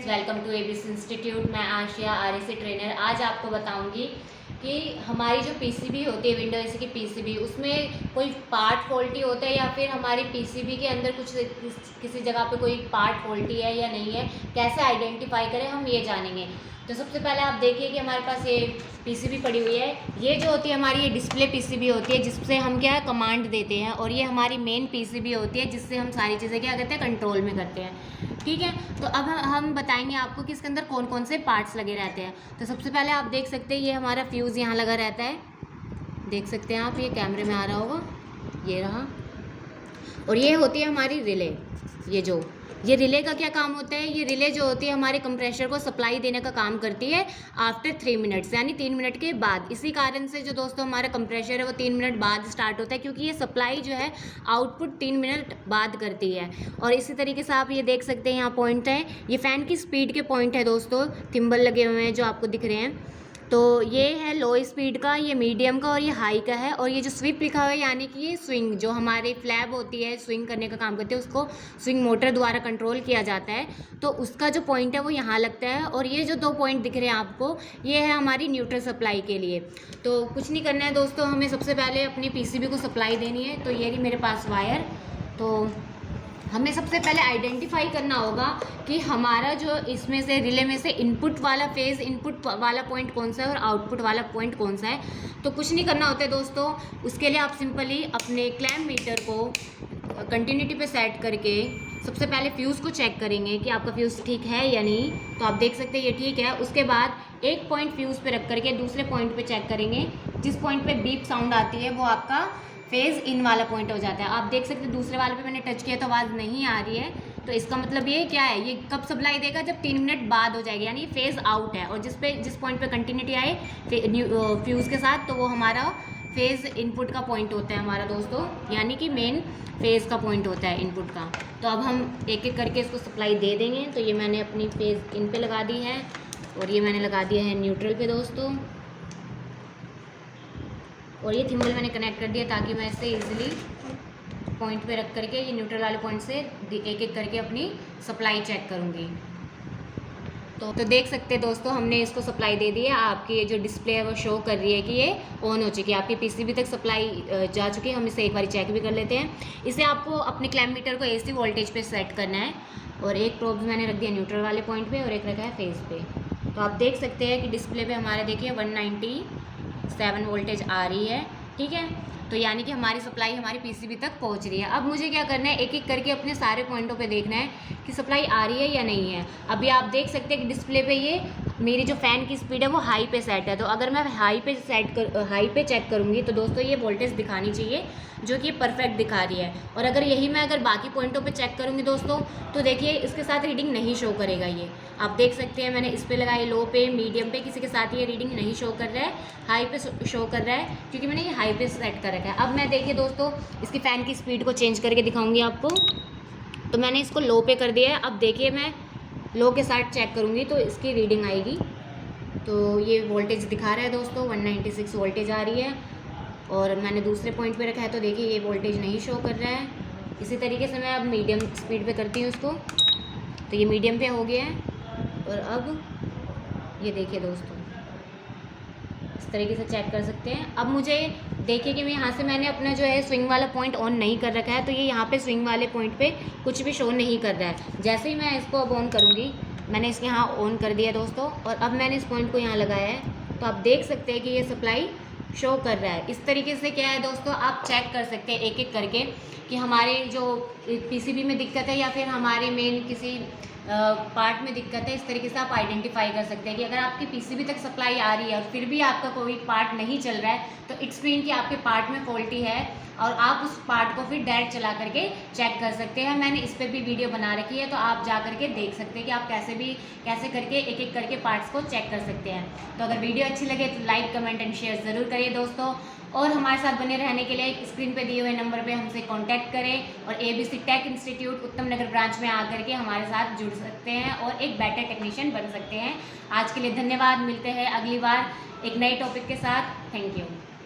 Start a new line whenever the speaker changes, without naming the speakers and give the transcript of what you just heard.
Friends, welcome to ABC institute. मैं Asiya RAC trainer. आज आपको बताऊंगी कि हमारी जो पीसीबी होती है, विंडो एसी की पीसीबी, उसमें कोई पार्ट फॉल्टी होता है या फिर हमारी पीसीबी के अंदर कुछ किसी जगह पे कोई पार्ट फॉल्टी है या नहीं है, कैसे आइडेंटिफाई करें हम ये जानेंगे। तो सबसे पहले आप देखिए कि हमारे पास ये पीसीबी पड़ी हुई है। ये जो होती है हमारी ये डिस्प्ले पीसीबी होती है, जिससे हम क्या है कमांड देते हैं, और ये हमारी मेन पीसीबी होती है जिससे हम सारी चीज़ें क्या करते हैं कंट्रोल में करते हैं। ठीक है, तो अब हम बताएंगे आपको कि इसके अंदर कौन कौन से पार्ट्स लगे रहते हैं। तो सबसे पहले आप देख सकते हैं ये हमारा फ्यूज़ यहाँ लगा रहता है, देख सकते हैं आप, ये कैमरे में आ रहा होगा, ये रहा। और ये होती है हमारी रिले। ये रिले का क्या काम होता है, ये रिले जो होती है हमारे कंप्रेशर को सप्लाई देने का काम करती है आफ्टर 3 मिनट्स, यानी 3 मिनट के बाद। इसी कारण से जो दोस्तों हमारा कंप्रेशर है वो 3 मिनट बाद स्टार्ट होता है, क्योंकि ये सप्लाई जो है आउटपुट 3 मिनट बाद करती है। और इसी तरीके से आप ये देख सकते हैं, यहाँ पॉइंट है, ये फ़ैन की स्पीड के पॉइंट है दोस्तों, थिम्बल लगे हुए हैं जो आपको दिख रहे हैं। तो ये है लो स्पीड का, ये मीडियम का और ये हाई का है। और ये जो स्विप लिखा हुआ है यानी कि ये स्विंग, जो हमारे फ्लैप होती है स्विंग करने का काम करती है, उसको स्विंग मोटर द्वारा कंट्रोल किया जाता है, तो उसका जो पॉइंट है वो यहाँ लगता है। और ये जो 2 पॉइंट दिख रहे हैं आपको, ये है हमारी न्यूट्रल सप्लाई के लिए। तो कुछ नहीं करना है दोस्तों, हमें सबसे पहले अपनी पीसीबी को सप्लाई देनी है। तो ये रही मेरे पास वायर। तो हमें सबसे पहले आइडेंटिफाई करना होगा कि हमारा जो इसमें से रिले में से इनपुट वाला फेज़, इनपुट वाला पॉइंट कौन सा है और आउटपुट वाला पॉइंट कौन सा है। तो कुछ नहीं करना होता है दोस्तों, उसके लिए आप सिंपली अपने क्लैम्प मीटर को कंटिन्यूटी पे सेट करके सबसे पहले फ्यूज़ को चेक करेंगे कि आपका फ्यूज़ ठीक है या नहीं। तो आप देख सकते हैं ये ठीक है। उसके बाद एक पॉइंट फ्यूज़ पे रख करके दूसरे पॉइंट पे चेक करेंगे, जिस पॉइंट पे बीप साउंड आती है वो आपका फेज़ इन वाला पॉइंट हो जाता है। आप देख सकते हैं दूसरे वाले पे मैंने टच किया तो आवाज़ नहीं आ रही है, तो इसका मतलब ये क्या है, ये कब सप्लाई देगा, जब 3 मिनट बाद हो जाएगी, यानी फेज़ आउट है। और जिस पॉइंट पे कंटिन्यूटी आए फ्यूज़ के साथ, तो वो हमारा फेज़ इनपुट का पॉइंट होता है हमारा दोस्तों, यानी कि मेन फेज़ का पॉइंट होता है इनपुट का। तो अब हम एक एक करके इसको सप्लाई दे देंगे। तो ये मैंने अपनी फेज़ इन पे लगा दी है और ये मैंने लगा दिया है न्यूट्रल पे दोस्तों। और ये थिम्बल मैंने कनेक्ट कर दिया ताकि मैं इससे इजीली पॉइंट पे रख करके ये न्यूट्रल वाले पॉइंट से एक एक करके अपनी सप्लाई चेक करूँगी। तो देख सकते हैं दोस्तों, हमने इसको सप्लाई दे दी है। आपकी ये जो डिस्प्ले है वो शो कर रही है कि ये ऑन हो चुकी है, आपकी पीसीबी तक सप्लाई जा चुकी है। हम इसे एक बार चेक भी कर लेते हैं। इसे आपको अपने क्लैम्प मीटर को एसी वोल्टेज पे सेट करना है। और एक प्रोब मैंने रख दिया न्यूट्रल वाले पॉइंट पे और एक रखा है फेज़ पे। तो आप देख सकते हैं कि डिस्प्ले पे हमारे देखिए 197 वोल्टेज आ रही है। ठीक है, तो यानी कि हमारी सप्लाई हमारी पीसीबी तक पहुंच रही है। अब मुझे क्या करना है, एक एक करके अपने सारे पॉइंटों पे देखना है कि सप्लाई आ रही है या नहीं है। अभी आप देख सकते हैं कि डिस्प्ले पे ये मेरी जो फ़ैन की स्पीड है वो हाई पे सेट है। तो अगर मैं हाई पे चेक करूँगी तो दोस्तों ये वोल्टेज दिखानी चाहिए जो कि परफेक्ट दिखा रही है। और मैं अगर बाकी पॉइंटों पे चेक करूँगी दोस्तों, तो देखिए इसके साथ रीडिंग नहीं शो करेगा। ये आप देख सकते हैं, मैंने इस पे लगाई लो पे, मीडियम पे, किसी के साथ ये रीडिंग नहीं शो कर रहा है, हाई पे शो कर रहा है, क्योंकि मैंने ये हाई पे सेट कर रखा है। अब मैं देखिए दोस्तों इसकी फ़ैन की स्पीड को चेंज करके दिखाऊंगी आपको। तो मैंने इसको लो पे कर दिया है। अब देखिए मैं लो के साथ चेक करूँगी तो इसकी रीडिंग आएगी। तो ये वोल्टेज दिखा रहा है दोस्तों, 196 वोल्टेज आ रही है। और मैंने दूसरे पॉइंट पे रखा है तो देखिए ये वोल्टेज नहीं शो कर रहा है। इसी तरीके से मैं अब मीडियम स्पीड पे करती हूँ इसको, तो ये मीडियम पे हो गया है। और अब ये देखिए दोस्तों, इस तरीके से चेक कर सकते हैं। अब मुझे देखिए कि मैं यहाँ से मैंने अपना जो है स्विंग वाला पॉइंट ऑन नहीं कर रखा है, तो ये यहाँ पे स्विंग वाले पॉइंट पे कुछ भी शो नहीं कर रहा है। जैसे ही मैं इसको अब ऑन करूँगी, मैंने इसके यहाँ ऑन कर दिया दोस्तों, और अब मैंने इस पॉइंट को यहाँ लगाया है, तो आप देख सकते हैं कि ये सप्लाई शो कर रहा है। इस तरीके से क्या है दोस्तों, आप चेक कर सकते हैं एक एक करके कि हमारे जो पीसीबी में दिक्कत है या फिर हमारे मेन किसी पार्ट में दिक्कत है। इस तरीके से आप आइडेंटिफाई कर सकते हैं कि अगर आपकी पीसीबी तक सप्लाई आ रही है और फिर भी आपका कोई पार्ट नहीं चल रहा है, तो इट्स मीन कि आपके पार्ट में फॉल्टी है, और आप उस पार्ट को फिर डायरेक्ट चला करके चेक कर सकते हैं। मैंने इस पर भी वीडियो बना रखी है, तो आप जा करके देख सकते हैं कि आप कैसे करके एक एक करके पार्ट्स को चेक कर सकते हैं। तो अगर वीडियो अच्छी लगे तो लाइक, कमेंट एंड शेयर ज़रूर करिए दोस्तों। और हमारे साथ बने रहने के लिए स्क्रीन पे दिए हुए नंबर पे हमसे कांटेक्ट करें और एबीसी टेक इंस्टीट्यूट उत्तम नगर ब्रांच में आकर के हमारे साथ जुड़ सकते हैं और एक बेटर टेक्नीशियन बन सकते हैं। आज के लिए धन्यवाद, मिलते हैं अगली बार एक नए टॉपिक के साथ। Thank you.